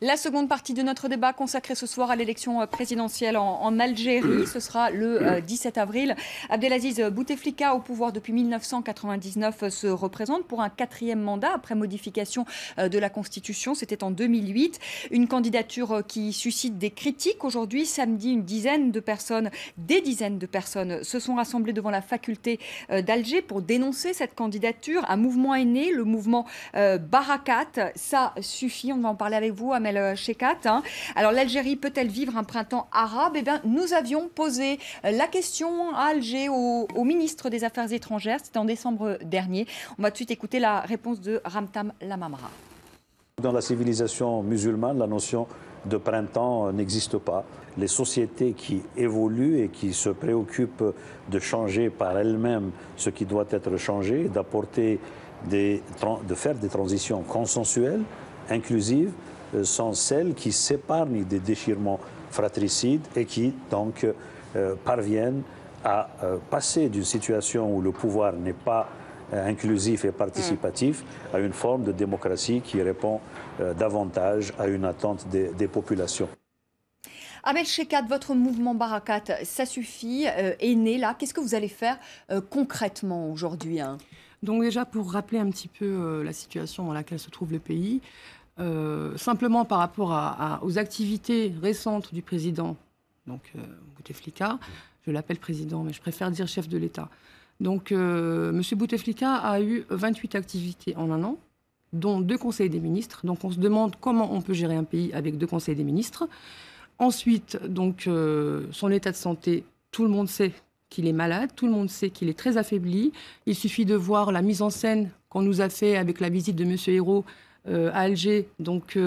La seconde partie de notre débat consacrée ce soir à l'élection présidentielle en Algérie. Ce sera le 17 avril. Abdelaziz Bouteflika, au pouvoir depuis 1999, se représente pour un 4e mandat après modification de la Constitution. C'était en 2008. Une candidature qui suscite des critiques. Aujourd'hui, samedi, des dizaines de personnes se sont rassemblées devant la faculté d'Alger pour dénoncer cette candidature. Un mouvement est né, le mouvement Barakat. Ça suffit, on va en parler avec vous, Amel Chekat. Alors l'Algérie peut-elle vivre un printemps arabe? Eh bien, nous avions posé la question à Alger au ministre des Affaires étrangères. C'était en décembre dernier. On va tout de suite écouter la réponse de Ramtam Lamamra. Dans la civilisation musulmane, la notion de printemps n'existe pas. Les sociétés qui évoluent et qui se préoccupent de changer par elles-mêmes ce qui doit être changé, de faire des transitions consensuelles, inclusives, sont celles qui s'épargnent des déchirements fratricides et qui donc parviennent à passer d'une situation où le pouvoir n'est pas inclusif et participatif à une forme de démocratie qui répond davantage à une attente des populations. Amel Chekat, votre mouvement Barakat, ça suffit, est né là. Qu'est-ce que vous allez faire concrètement aujourd'hui? Donc déjà, pour rappeler un petit peu la situation dans laquelle se trouve le pays, simplement par rapport aux activités récentes du président, donc Bouteflika, je l'appelle président, mais je préfère dire chef de l'État. Donc M. Bouteflika a eu 28 activités en un an, dont 2 conseils des ministres. Donc on se demande comment on peut gérer un pays avec 2 conseils des ministres. Ensuite, donc, son état de santé, tout le monde sait qu'il est malade, tout le monde sait qu'il est très affaibli. Il suffit de voir la mise en scène qu'on nous a fait avec la visite de M. Hérault à Alger, donc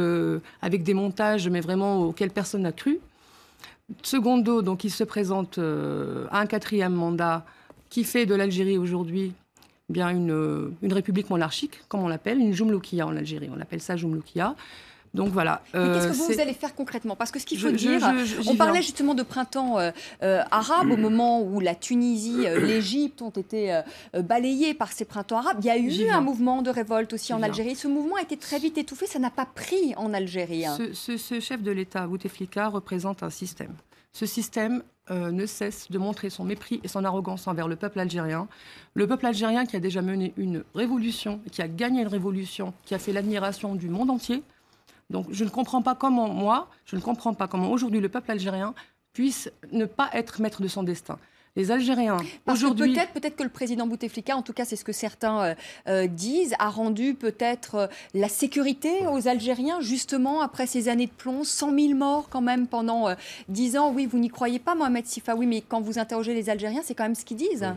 avec des montages, mais vraiment auxquels personne n'a cru. Secondo, donc il se présente à un 4e mandat qui fait de l'Algérie aujourd'hui bien une république monarchique, comme on l'appelle, une Joumloukia en Algérie. On appelle ça Joumloukia. Donc voilà. Mais qu'est-ce que vous allez faire concrètement? Parce que ce qu'il faut dire, on parlait justement de printemps arabe au moment où la Tunisie, l'Égypte ont été balayées par ces printemps arabes. Il y a eu un mouvement de révolte aussi en Algérie. Ce mouvement a été très vite étouffé, ça n'a pas pris en Algérie. Ce chef de l'État, Bouteflika, représente un système. Ce système ne cesse de montrer son mépris et son arrogance envers le peuple algérien. Le peuple algérien qui a déjà mené une révolution, qui a gagné une révolution, qui a fait l'admiration du monde entier. Donc je ne comprends pas comment aujourd'hui le peuple algérien puisse ne pas être maître de son destin. Les Algériens, aujourd'hui... Peut-être que le président Bouteflika, en tout cas c'est ce que certains disent, a rendu peut-être la sécurité aux Algériens, justement après ces années de plomb, 100 000 morts quand même pendant 10 ans. Oui, vous n'y croyez pas, Mohamed Sifawi, mais quand vous interrogez les Algériens, c'est quand même ce qu'ils disent.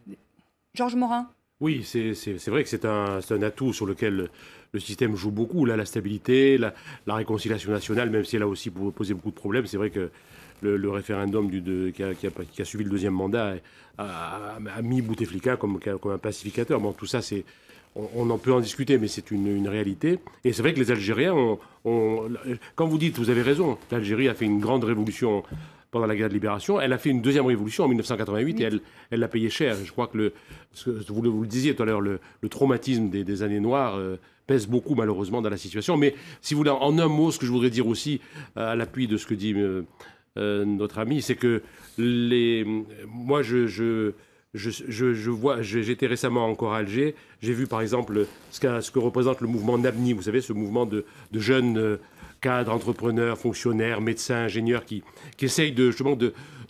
Oui. Georges Morin. Oui, c'est vrai que c'est un atout sur lequel le système joue beaucoup. Là, la stabilité, la réconciliation nationale, même si elle a aussi posé beaucoup de problèmes. C'est vrai que le référendum qui a suivi le 2e mandat a mis Bouteflika comme un pacificateur. Bon, tout ça, on en peut en discuter, mais c'est une réalité. Et c'est vrai que les Algériens quand vous dites, vous avez raison, l'Algérie a fait une grande révolution pendant la guerre de libération. Elle a fait une 2e révolution en 1988 et elle l'a payé cher. Je crois que vous le disiez tout à l'heure, le traumatisme des années noires pèse beaucoup malheureusement dans la situation. Mais si vous voulez, en un mot, ce que je voudrais dire aussi à l'appui de ce que dit notre ami, c'est que moi j'étais récemment encore à Alger. J'ai vu par exemple ce que représente le mouvement Nabni. Vous savez, ce mouvement de jeunes cadres, entrepreneurs, fonctionnaires, médecins, ingénieurs qui essayent justement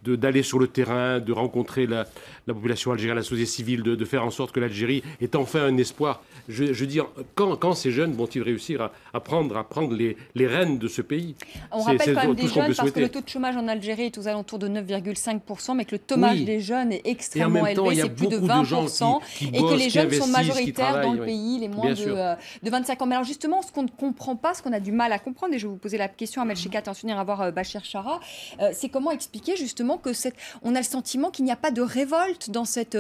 d'aller sur le terrain, de rencontrer la population algérienne, la société civile, de faire en sorte que l'Algérie ait enfin un espoir. Je veux dire, quand ces jeunes vont-ils réussir à prendre les rênes de ce pays? On rappelle quand même des jeunes, parce que le taux de chômage en Algérie est aux alentours de 9,5%, mais que le chômage des jeunes est extrêmement élevé, c'est plus de 20%, et que les jeunes sont majoritaires dans le pays, les moins de 25 ans. Mais alors justement, ce qu'on ne comprend pas, ce qu'on a du mal à comprendre, et je vais vous poser la question à Amel Chekat et ensuite à voir Bachir Chara, c'est comment expliquer justement que on a le sentiment qu'il n'y a pas de révolte dans cette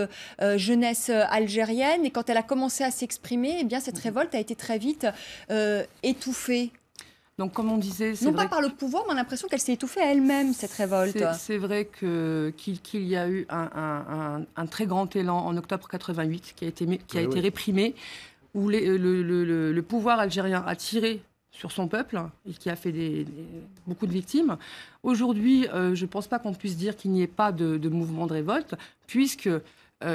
jeunesse algérienne, et quand elle a commencé à s'exprimer, eh bien cette révolte a été très vite étouffée. Donc, comme on disait... Non pas par le pouvoir, mais on a l'impression qu'elle s'est étouffée elle-même, cette révolte. C'est vrai qu'il y a eu un très grand élan en octobre 88 qui a été réprimé, où le pouvoir algérien a tiré sur son peuple et qui a fait beaucoup de victimes. Aujourd'hui, je ne pense pas qu'on puisse dire qu'il n'y ait pas de mouvement de révolte, puisque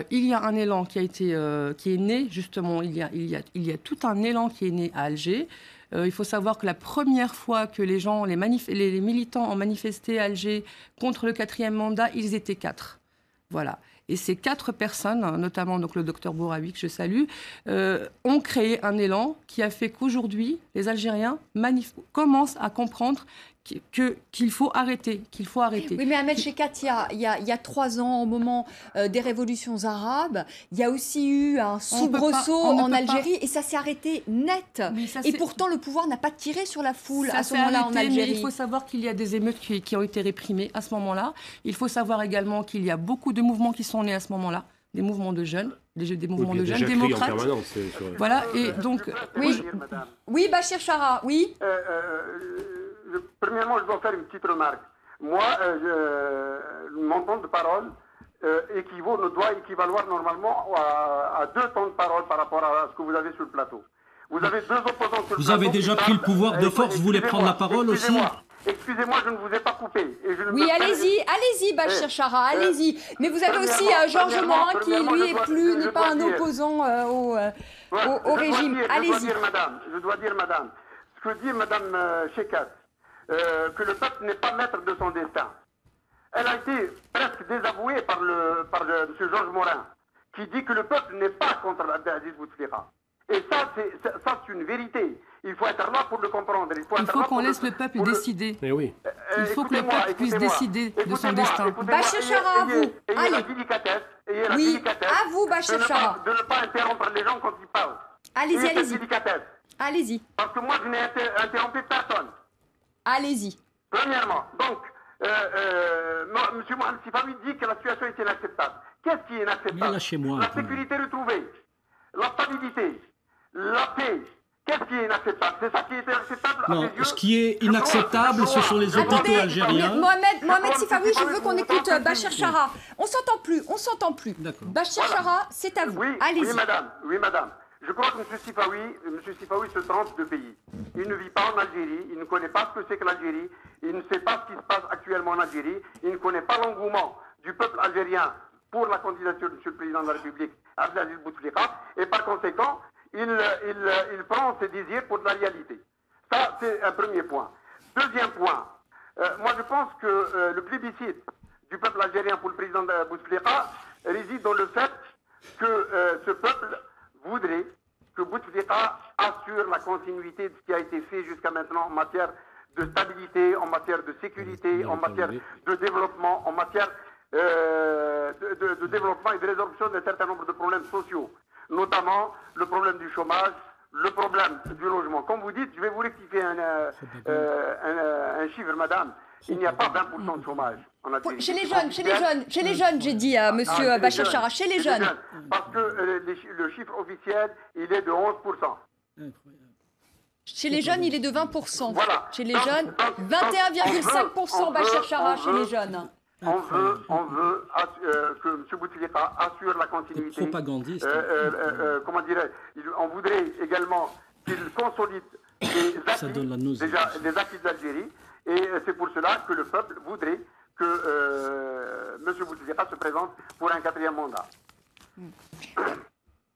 il y a un élan qui est né, justement, il y a tout un élan qui est né à Alger. Il faut savoir que la première fois que les militants ont manifesté à Alger contre le 4e mandat, ils étaient 4. Voilà. Et ces 4 personnes, notamment donc le docteur Bouraoui, que je salue, ont créé un élan qui a fait qu'aujourd'hui, les Algériens commencent à comprendre qu'il faut arrêter, Oui, mais Ahmed Cheikhat, il y a 3 ans, au moment des révolutions arabes, il y a aussi eu un soubresaut en Algérie et ça s'est arrêté net. Et pourtant, le pouvoir n'a pas tiré sur la foule à ce moment-là en Algérie. Mais il faut savoir qu'il y a des émeutes qui ont été réprimées à ce moment-là. Il faut savoir également qu'il y a beaucoup de mouvements qui sont nés à ce moment-là, des mouvements de jeunes, des mouvements de jeunes démocrates. Voilà, et donc... Oui, Bachir Chara, oui. Premièrement, je dois faire une petite remarque. Moi, mon temps de parole ne doit équivaloir normalement à 2 temps de parole par rapport à ce que vous avez sur le plateau. Vous avez 2 opposants sur le plateau. Vous avez déjà pris le pouvoir de force, vous voulez prendre la parole aussi? Excusez-moi, je ne vous ai pas coupé. Oui, allez-y, Bachir Chara, allez-y. Mais vous avez aussi Georges Morin qui, lui, n'est pas un opposant au régime. Allez-y. Je dois dire, madame, ce que dit madame Cheikhat, que le peuple n'est pas maître de son destin. Elle a été presque désavouée par M. Georges Morin, qui dit que le peuple n'est pas contre Abdelaziz Bouteflika. Et ça, c'est une vérité. Il faut être là pour le comprendre. Il faut qu'on laisse le peuple décider. Mais oui. Il faut que le peuple puisse décider de son destin. Bachir Chara, à vous. Ayez la délicatesse. Oui, à vous, Bachir Chara. De ne pas interrompre les gens quand ils parlent. Allez-y. Allez-y. Parce que moi, je n'ai interrompu personne. Allez-y. Premièrement, donc, M. Mohamed Sifawi dit que la situation est inacceptable. Qu'est-ce qui est inacceptable? La sécurité retrouvée, la stabilité, la paix. Qu'est-ce qui est inacceptable? C'est ça qui est inacceptable? Non, ce qui est inacceptable, ce sont les hôpitaux algériens. Mohamed Sifawi, je veux qu'on écoute Bachir Chara. On s'entend plus. Bachir Chara, c'est à vous. Allez-y. Oui, madame. Je crois que M. Sifawi se trompe de pays. Il ne vit pas en Algérie, il ne connaît pas ce que c'est que l'Algérie, il ne sait pas ce qui se passe actuellement en Algérie, il ne connaît pas l'engouement du peuple algérien pour la candidature de M. le Président de la République, Abdelaziz Bouteflika, et par conséquent, il prend ses désirs pour de la réalité. Ça, c'est un premier point. Deuxième point, moi je pense que le plébiscite du peuple algérien pour le président Bouteflika réside dans le fait que ce peuple voudrait que Bouteflika assure la continuité de ce qui a été fait jusqu'à maintenant en matière de stabilité, en matière de sécurité, en matière de développement, en matière de développement et de résolution d'un certain nombre de problèmes sociaux, notamment le problème du chômage, le problème du logement. Comme vous dites, je vais vous rectifier un chiffre, madame. Il n'y a pas 20% de chômage en Algérie. Chez les jeunes, j'ai dit à monsieur Bachir Chara, chez les jeunes. Parce que le chiffre officiel, il est de 11%. Chez les jeunes, il est de 20%. Voilà. Chez les jeunes, 21,5% Bachir Chara chez les jeunes. On veut que M. Bouteflika assure la continuité. Propagandiste. Comment dirais-je? On voudrait également qu'il consolide les acquis d'Algérie. Et c'est pour cela que le peuple voudrait que M. Bouteflika se présente pour un 4e mandat.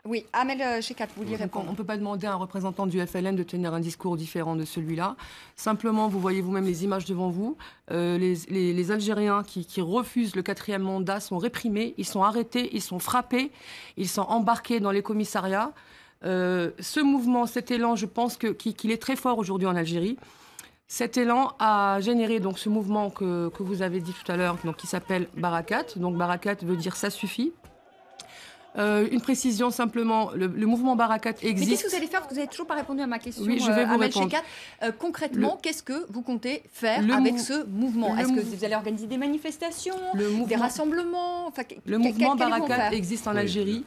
Oui, Ahmed Cheikhat, vous vouliez répondre. On ne peut pas demander à un représentant du FLN de tenir un discours différent de celui-là. Simplement, vous voyez vous-même les images devant vous. Les Algériens qui refusent le 4e mandat sont réprimés, ils sont arrêtés, ils sont frappés, ils sont embarqués dans les commissariats. Ce mouvement, cet élan, je pense qu'il est très fort aujourd'hui en Algérie. Cet élan a généré donc ce mouvement que vous avez dit tout à l'heure, donc qui s'appelle Barakat. Donc Barakat veut dire ça suffit. Une précision simplement, le mouvement Barakat existe. Mais qu'est-ce que vous allez faire? Parce que vous n'avez toujours pas répondu à ma question. Oui, je vais vous répondre. Concrètement, qu'est-ce que vous comptez faire avec ce mouvement? Est-ce que vous allez organiser des manifestations, des rassemblements? Le mouvement Barakat existe en Algérie.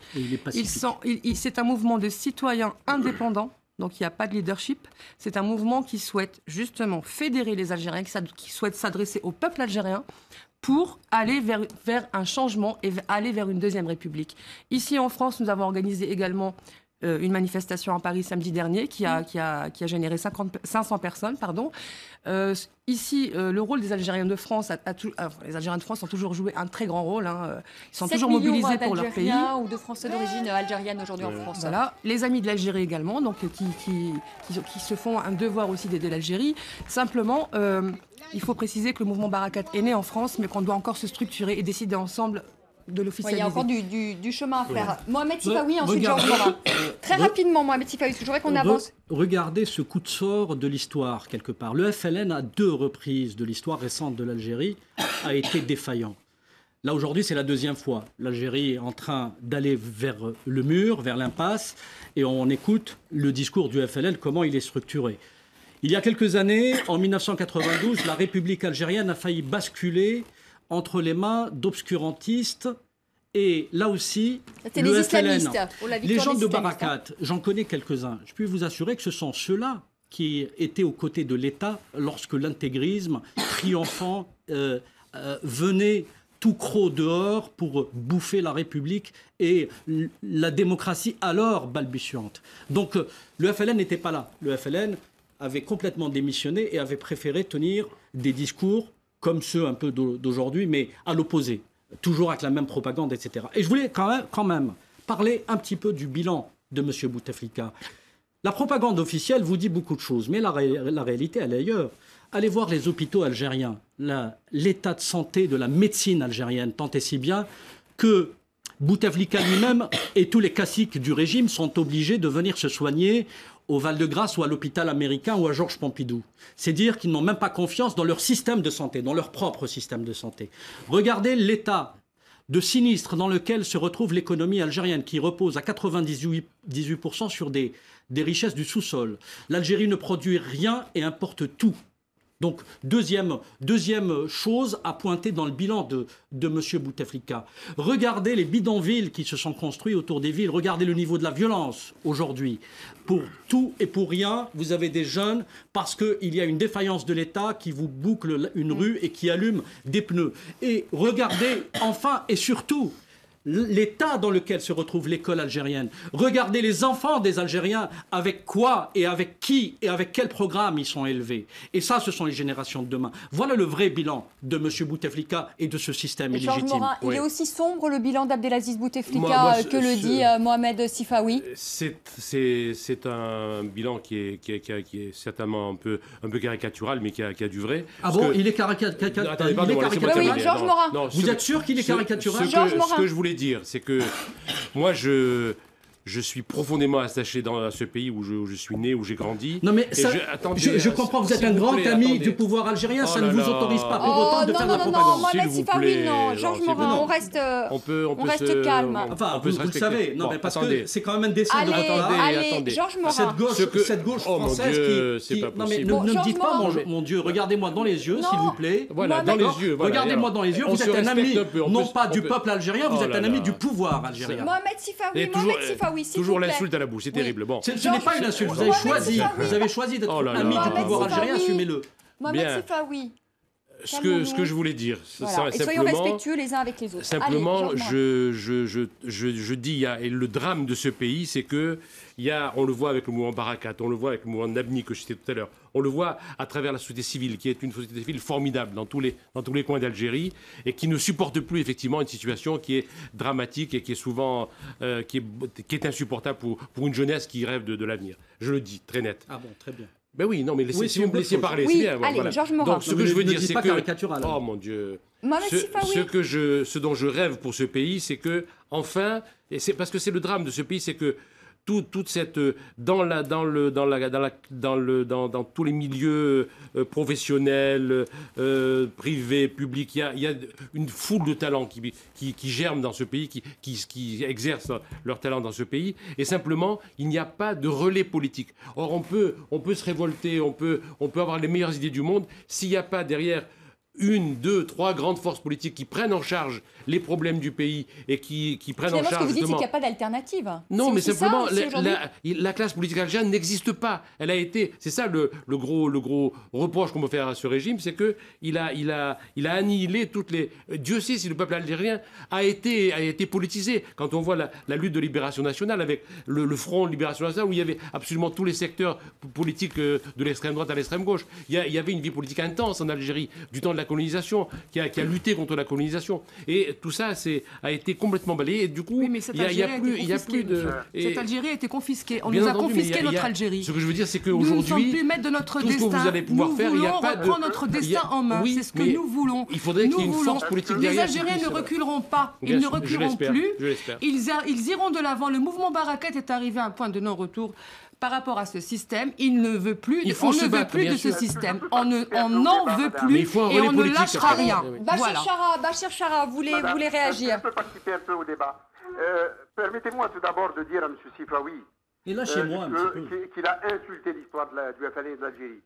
C'est un mouvement de citoyens indépendants donc il n'y a pas de leadership. C'est un mouvement qui souhaite justement fédérer les Algériens, qui souhaite s'adresser au peuple algérien pour aller vers un changement et aller vers une deuxième république. Ici en France, nous avons organisé également une manifestation à Paris samedi dernier qui a généré 500 personnes. Ici, le rôle des Algériens de France, les Algériens de France ont toujours joué un très grand rôle. Ils sont toujours mobilisés pour leur pays. Ou de Français d'origine algérienne aujourd'hui en France. Voilà. Les amis de l'Algérie également, donc, qui se font un devoir aussi d'aider l'Algérie. Simplement, il faut préciser que le mouvement Barakat est né en France, mais qu'on doit encore se structurer et décider ensemble de l'officialiser. Il y a encore du chemin à faire. Mohamed Sifawi, ensuite Georges Morin. Très rapidement, Mohamed Sifawi, je voudrais qu'on avance. Regardez ce coup de sort de l'histoire, quelque part. Le FLN, à 2 reprises de l'histoire récente de l'Algérie, a été défaillant. Là, aujourd'hui, c'est la 2e fois. L'Algérie est en train d'aller vers le mur, vers l'impasse, et on écoute le discours du FLN, comment il est structuré. Il y a quelques années, en 1992, la République algérienne a failli basculer entre les mains d'obscurantistes et là aussi, le FLN. Les gens de Barakat, j'en connais quelques-uns. Je peux vous assurer que ce sont ceux-là qui étaient aux côtés de l'État lorsque l'intégrisme triomphant venait tout croc dehors pour bouffer la République et la démocratie alors balbutiante. Donc le FLN n'était pas là. Le FLN avait complètement démissionné et avait préféré tenir des discours comme ceux un peu d'aujourd'hui, mais à l'opposé, toujours avec la même propagande, etc. Et je voulais quand même parler un petit peu du bilan de M. Bouteflika. La propagande officielle vous dit beaucoup de choses, mais la réalité, elle est ailleurs. Allez voir les hôpitaux algériens, l'état de santé de la médecine algérienne, tant et si bien que Bouteflika lui-même et tous les caciques du régime sont obligés de venir se soigner au Val-de-Grâce ou à l'hôpital américain ou à Georges Pompidou. C'est dire qu'ils n'ont même pas confiance dans leur système de santé, dans leur propre système de santé. Regardez l'état de sinistre dans lequel se retrouve l'économie algérienne, qui repose à 98% sur des richesses du sous-sol. L'Algérie ne produit rien et importe tout. Donc, deuxième chose à pointer dans le bilan de M. Bouteflika. Regardez les bidonvilles qui se sont construits autour des villes. Regardez le niveau de la violence aujourd'hui. Pour tout et pour rien, vous avez des jeunes parce qu'il y a une défaillance de l'État qui vous boucle une rue et qui allume des pneus. Et regardez enfin et surtout l'état dans lequel se retrouve l'école algérienne. Regardez les enfants des Algériens, avec quoi et avec qui et avec quel programme ils sont élevés. Et ça, ce sont les générations de demain. Voilà le vrai bilan de M. Bouteflika et de ce système illégitime. Morin, il est aussi sombre le bilan d'Abdelaziz Bouteflika que le dit Mohamed Sifawi. C'est un bilan qui est certainement un peu caricatural, mais qui a du vrai. Ah bon, il est caricatural. Attendez, pardon, oui, Georges Morin. Vous êtes sûr qu'il est caricatural? Ce que je voulais dire, c'est que moi, je suis profondément attaché à ce pays où je suis né, où j'ai grandi. Non mais ça, je comprends, vous êtes un grand ami du pouvoir algérien, ça ne vous autorise pas pour autant de faire de la propagande. Mohamed Sifawi, non, Georges Morin, on reste calme. Enfin, vous le savez, non, mais parce que c'est quand même indécent de votre part. Allez, Georges Morin. Cette gauche française qui... Non mais ne me dites pas, mon Dieu, regardez-moi dans les yeux, s'il vous plaît. Voilà, dans les yeux. Regardez-moi dans les yeux, vous êtes un ami, non pas du peuple algérien, vous êtes un ami du pouvoir algérien. Mohamed Sifawi, toujours l'insulte à la bouche, c'est terrible. Bon. Ce n'est pas une insulte, vous avez choisi d'être ami du pouvoir algérien, assumez-le. Mohamed Sifawi. Ce que je voulais dire, et soyons respectueux les uns avec les autres. Simplement, je dis, et le drame de ce pays, c'est que on le voit avec le mouvement Barakat, on le voit avec le mouvement Nabni que je citais tout à l'heure, on le voit à travers la société civile, qui est une société civile formidable dans tous les coins d'Algérie, et qui ne supporte plus effectivement une situation qui est dramatique et qui est souvent qui est insupportable pour une jeunesse qui rêve de l'avenir. Je le dis très net. Ah bon, très bien. Ben oui, non, mais si vous me laissez parler, c'est bien. Allez, voilà. Georges Morin. Donc, ce que je veux dire, c'est que... Oh mon Dieu. Ce dont je rêve pour ce pays, c'est que, enfin, et c'est parce que c'est le drame de ce pays, c'est que toute cette dans tous les milieux professionnels, privés, publics, il y a une foule de talents qui germent dans ce pays, qui exercent leur talent dans ce pays, et simplement il n'y a pas de relais politique. Or on peut se révolter, on peut avoir les meilleures idées du monde, s'il n'y a pas derrière une, deux, trois grandes forces politiques qui prennent en charge les problèmes du pays et qui prennent en charge. Ce que vous dites, c'est justement... qu'il n'y a pas d'alternative. Non, mais simplement, ça, la classe politique algérienne n'existe pas. Elle a été. C'est ça le gros reproche qu'on peut faire à ce régime, c'est qu'il a annihilé toutes les. Dieu sait si le peuple algérien a été politisé. Quand on voit la lutte de libération nationale avec le Front de libération nationale, où il y avait absolument tous les secteurs politiques de l'extrême droite à l'extrême gauche. Il y avait une vie politique intense en Algérie du temps de la colonisation, qui a lutté contre la colonisation. Et tout ça a été complètement balayé. Et du coup, oui, mais cette Algérie a plus de... Cette Algérie a été confisquée. On nous a confisqué notre Algérie. Ce que je veux dire, c'est qu'aujourd'hui, nous ne sommes plus maîtres de notre destin. Tout ce que vous allez pouvoir faire, il n'y a pas de... reprendre notre destin en main. Oui, c'est ce que nous voulons. Il faudrait qu'il y ait une force politique derrière. Les Algériens ne reculeront pas. Ils ne reculeront plus. Ils iront de l'avant. Le mouvement Barakat est arrivé à un point de non-retour. Par rapport à ce système, il ne veut plus, on ne veut plus de ce système. On n'en veut plus et on ne lâchera rien. Bachir Chara, vous voulez réagir? Je peux participer un peu au débat. Permettez-moi tout d'abord de dire à M. Sifawi qu'il a insulté l'histoire du FLN et de l'Algérie.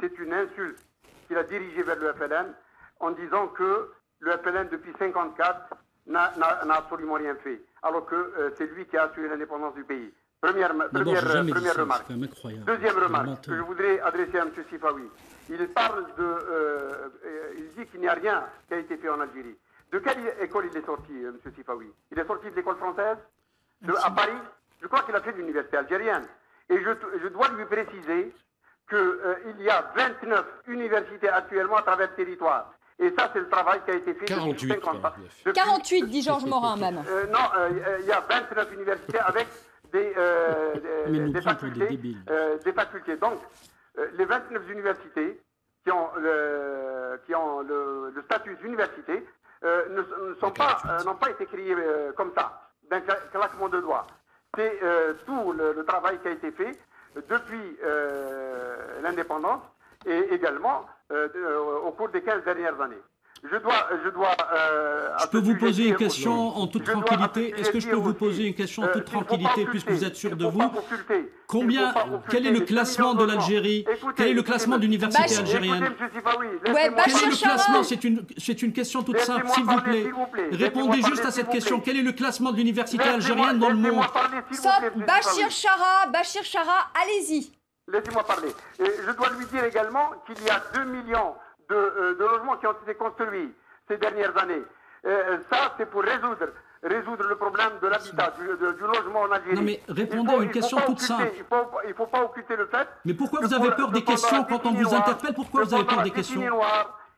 C'est une insulte qu'il a dirigée vers le FLN en disant que le FLN, depuis 1954, n'a absolument rien fait, alors que c'est lui qui a assuré l'indépendance du pays. Première remarque. Deuxième remarque que je voudrais adresser à M. Sifawi. Il dit qu'il n'y a rien qui a été fait en Algérie. De quelle école il est sorti, M. Sifawi? Il est sorti de l'école française à Paris. Je crois qu'il a fait de l'université algérienne. Et je dois lui préciser qu'il y a 29 universités actuellement à travers le territoire. Et ça, c'est le travail qui a été fait 48, depuis 50 ans. 48, dit Georges Morin même. Non, il y a 29 universités avec des facultés. Donc, les 29 universités qui ont le statut d'université n'ont pas été créées comme ça, d'un claquement de doigts. C'est tout le travail qui a été fait depuis l'indépendance et également au cours des 15 dernières années. Je peux vous poser une question en toute tranquillité. Est-ce que je peux vous poser une question en toute tranquillité, puisque vous êtes sûr de vous? Quel est le classement de l'Algérie? Quel est le classement de l'université algérienne? Quel est le classement? C'est une question toute simple, s'il vous plaît. Répondez juste à cette question. Quel est le classement de l'université algérienne dans le monde? Bachir Chara, allez-y. Laissez-moi parler. Je dois lui dire également qu'il y a 2 millions de logements qui ont été construits ces dernières années. Ça, c'est pour résoudre le problème de l'habitat, du logement en Algérie. Non, mais répondez à une question toute simple. Il ne faut pas occulter le fait. Mais pourquoi vous avez peur des questions quand on vous interpelle? Pourquoi vous avez peur des questions?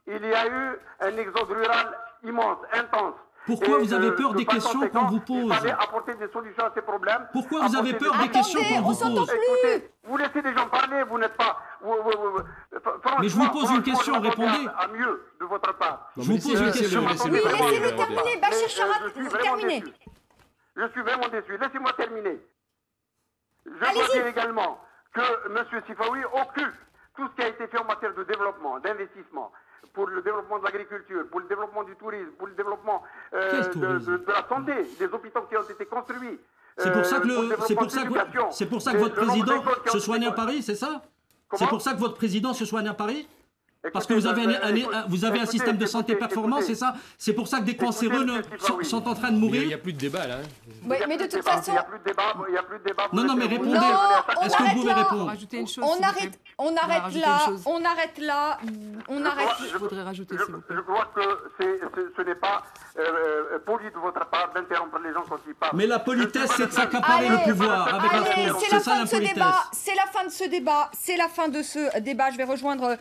Il y a eu un exode rural immense, intense. Pourquoi vous avez peur des questions qu'on vous pose? Il fallait apporter des solutions à ces problèmes. Pourquoi vous avez peur des questions qu'on vous pose? Écoutez, vous laissez des gens parler, vous n'êtes pas... Mais je vous pose une question, répondez. À mieux de votre part. Je vous pose une question. Oui, laissez-le terminer. Bachir Chara, terminez. Je suis vraiment déçu. Laissez-moi terminer. Je dois dire également que M. Sifawi occupe tout ce qui a été fait en matière de développement, d'investissement, pour le développement de l'agriculture, pour le développement du tourisme, pour le développement de la santé, des hôpitaux qui ont été construits. C'est pour ça que votre président se soigne à Paris, c'est ça? C'est pour ça que votre président se soigne à Paris? Parce que vous avez un système de santé performant, c'est ça? C'est pour ça que des cancéreux sont en train de mourir? Il n'y a plus de débat là. Oui, mais de toute façon... Il n'y a plus de débat. Non, mais répondez. Est-ce que vous pouvez répondre? On arrête là. Je voudrais rajouter, s'il vous plaît. Je crois que ce n'est pas poli de votre part d'interrompre les gens quand ils parlent. Mais la politesse, c'est de s'accaparer le pouvoir avec la force. C'est la fin de ce débat. C'est la fin de ce débat. Je vais rejoindre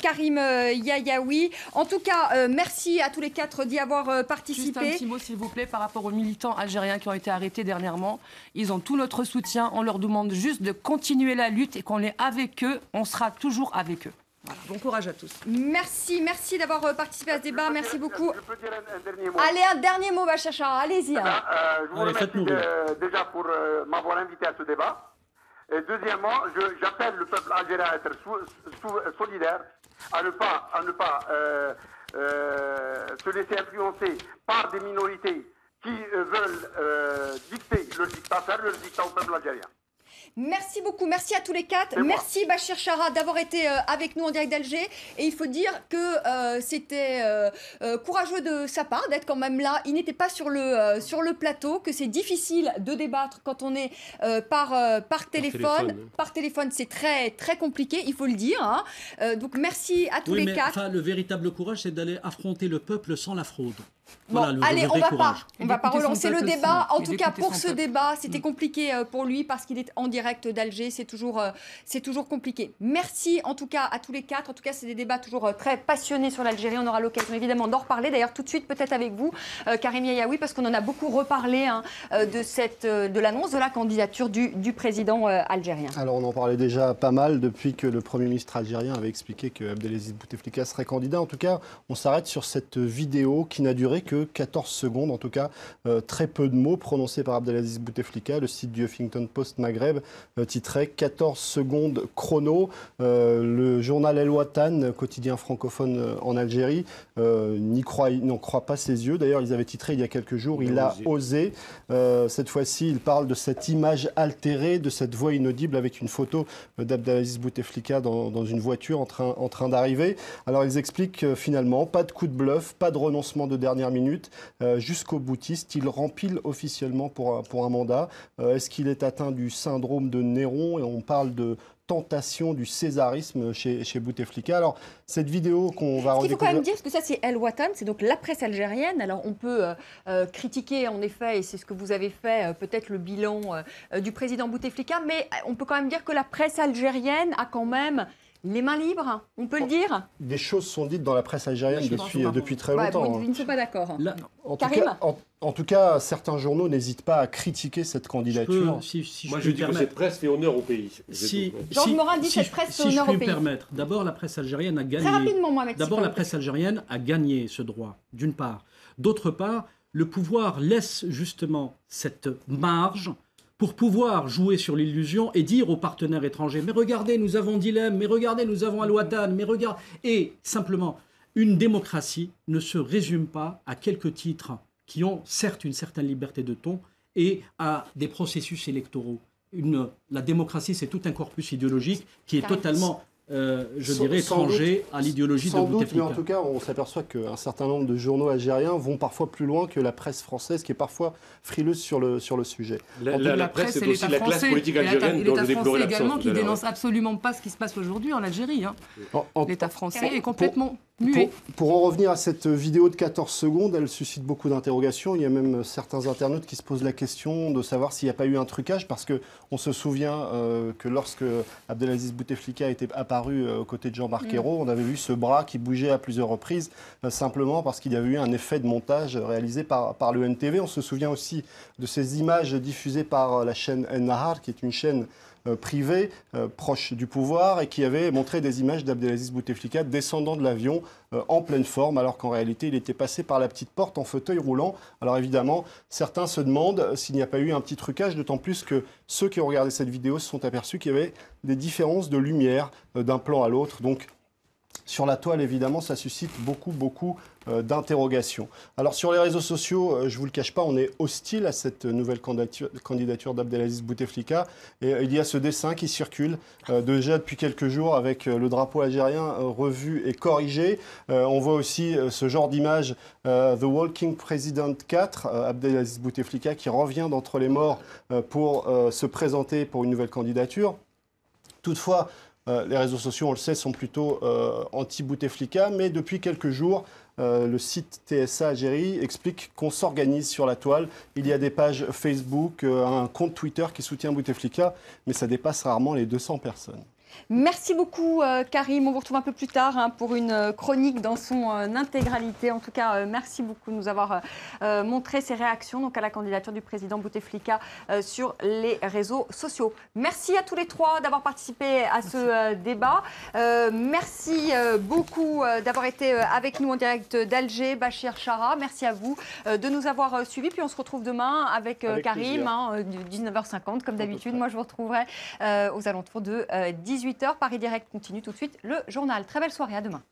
Karim Yayaoui. En tout cas, merci à tous les 4 d'y avoir participé. Juste un petit mot, s'il vous plaît, par rapport aux militants algériens qui ont été arrêtés dernièrement. Ils ont tout notre soutien. On leur demande juste de continuer la lutte et qu'on est avec eux. On sera toujours avec eux. Voilà. Bon courage à tous. Merci d'avoir participé à ce débat. Merci beaucoup. Je peux dire un dernier mot. Allez, un dernier mot, Bachir Chara. Allez-y. Je vous remercie déjà pour m'avoir invité à ce débat. Et deuxièmement, j'appelle le peuple algérien à être solidaire, à ne pas se laisser influencer par des minorités qui veulent faire leur dictat au peuple algérien. Merci beaucoup, merci à tous les quatre. Merci Bachir Chara d'avoir été avec nous en direct d'Alger. Et il faut dire que c'était courageux de sa part d'être quand même là. Il n'était pas sur le plateau, que c'est difficile de débattre quand on est par téléphone. Par téléphone, c'est très, très compliqué, il faut le dire. Hein. Donc merci à tous les quatre. Le véritable courage, c'est d'aller affronter le peuple sans la fraude. Bon, Voilà, allez, on va pas relancer le débat. En tout cas, pour ce peuple. débat, c'était compliqué pour lui parce qu'il est en direct d'Alger. C'est toujours compliqué. Merci en tout cas à tous les quatre. En tout cas, c'est des débats toujours très passionnés sur l'Algérie. On aura l'occasion évidemment d'en reparler. D'ailleurs, tout de suite, peut-être avec vous, Karim Yayaoui, parce qu'on en a beaucoup reparlé de l'annonce de la candidature du président algérien. Alors, on en parlait déjà pas mal depuis que le Premier ministre algérien avait expliqué que Abdelaziz Bouteflika serait candidat. En tout cas, on s'arrête sur cette vidéo qui n'a duré que 14 secondes, en tout cas très peu de mots prononcés par Abdelaziz Bouteflika. Le site du Huffington Post Maghreb titrait 14 secondes chrono. Le journal El Watan, quotidien francophone en Algérie, n'en croit pas ses yeux. D'ailleurs, ils avaient titré il y a quelques jours, il a osé. Cette fois-ci, il parle de cette image altérée, de cette voix inaudible avec une photo d'Abdelaziz Bouteflika dans une voiture en train d'arriver. Alors, ils expliquent finalement, pas de coup de bluff, pas de renoncement de dernière minute, jusqu'au boutiste. Il rempile officiellement pour un mandat. Est-ce qu'il est atteint du syndrome de Néron? Et on parle de tentation du césarisme chez Bouteflika. Alors, cette vidéo qu'on va redécouvrir... Il faut quand même dire, parce que ça c'est El Watan, c'est donc la presse algérienne. Alors on peut critiquer en effet, et c'est ce que vous avez fait, peut-être le bilan du président Bouteflika, mais on peut quand même dire que la presse algérienne a quand même les mains libres, on peut le dire. Des choses sont dites dans la presse algérienne depuis très longtemps. Bon, ils ne sont pas d'accord. Karim ? En tout cas, certains journaux n'hésitent pas à critiquer cette candidature. Moi, je dis que cette presse fait honneur au pays. Georges Morin dit cette presse fait honneur au pays. Si je puis me permettre, d'abord, la presse algérienne a gagné. Très rapidement, Mohamed. D'abord, la presse algérienne a gagné ce droit, d'une part. D'autre part, le pouvoir laisse justement cette marge pour pouvoir jouer sur l'illusion et dire aux partenaires étrangers « Mais regardez, nous avons Dilemme, mais regardez, nous avons Al-Watan, mais regardez... » Et simplement, une démocratie ne se résume pas à quelques titres qui ont certes une certaine liberté de ton et à des processus électoraux. La démocratie, c'est tout un corpus idéologique qui est totalement... je dirais étranger à l'idéologie de Bouteflika. Mais en tout cas, on s'aperçoit qu'un certain nombre de journaux algériens vont parfois plus loin que la presse française, qui est parfois frileuse sur le sujet. La presse, c'est aussi la classe politique algérienne dont je déplorais l'absence. Également qui dénonce absolument pas ce qui se passe aujourd'hui en Algérie. L'État français est complètement muet. Pour en revenir à cette vidéo de 14 secondes, elle suscite beaucoup d'interrogations. Il y a même certains internautes qui se posent la question de savoir s'il n'y a pas eu un trucage, parce qu'on se souvient que lorsque Abdelaziz Bouteflika était apparu aux côtés de Jean-Marc Ayrault, on avait vu ce bras qui bougeait à plusieurs reprises, simplement parce qu'il y avait eu un effet de montage réalisé par le NTV. On se souvient aussi de ces images diffusées par la chaîne En-Nahar, qui est une chaîne privée, proche du pouvoir, et qui avait montré des images d'Abdelaziz Bouteflika descendant de l'avion en pleine forme, alors qu'en réalité, il était passé par la petite porte en fauteuil roulant. Alors évidemment, certains se demandent s'il n'y a pas eu un petit trucage, d'autant plus que ceux qui ont regardé cette vidéo se sont aperçus qu'il y avait des différences de lumière d'un plan à l'autre. Donc, sur la toile, évidemment, ça suscite beaucoup d'interrogations. Alors, sur les réseaux sociaux, je ne vous le cache pas, on est hostile à cette nouvelle candidature d'Abdelaziz Bouteflika. Et il y a ce dessin qui circule déjà depuis quelques jours avec le drapeau algérien revu et corrigé. On voit aussi ce genre d'image, The Walking President 4, Abdelaziz Bouteflika, qui revient d'entre les morts pour se présenter pour une nouvelle candidature. Toutefois, les réseaux sociaux, on le sait, sont plutôt anti-Bouteflika, mais depuis quelques jours, le site TSA Algérie explique qu'on s'organise sur la toile. Il y a des pages Facebook, un compte Twitter qui soutient Bouteflika, mais ça dépasse rarement les 200 personnes. Merci beaucoup Karim, on vous retrouve un peu plus tard pour une chronique dans son intégralité. En tout cas, merci beaucoup de nous avoir montré ces réactions donc, à la candidature du président Bouteflika sur les réseaux sociaux. Merci à tous les trois d'avoir participé à ce débat. Merci beaucoup d'avoir été avec nous en direct d'Alger, Bachir Chara. Merci à vous de nous avoir suivis. Puis on se retrouve demain avec Karim, 19h50 comme d'habitude. Moi, je vous retrouverai aux alentours de 18h. Paris Direct continue tout de suite le journal. Très belle soirée, à demain.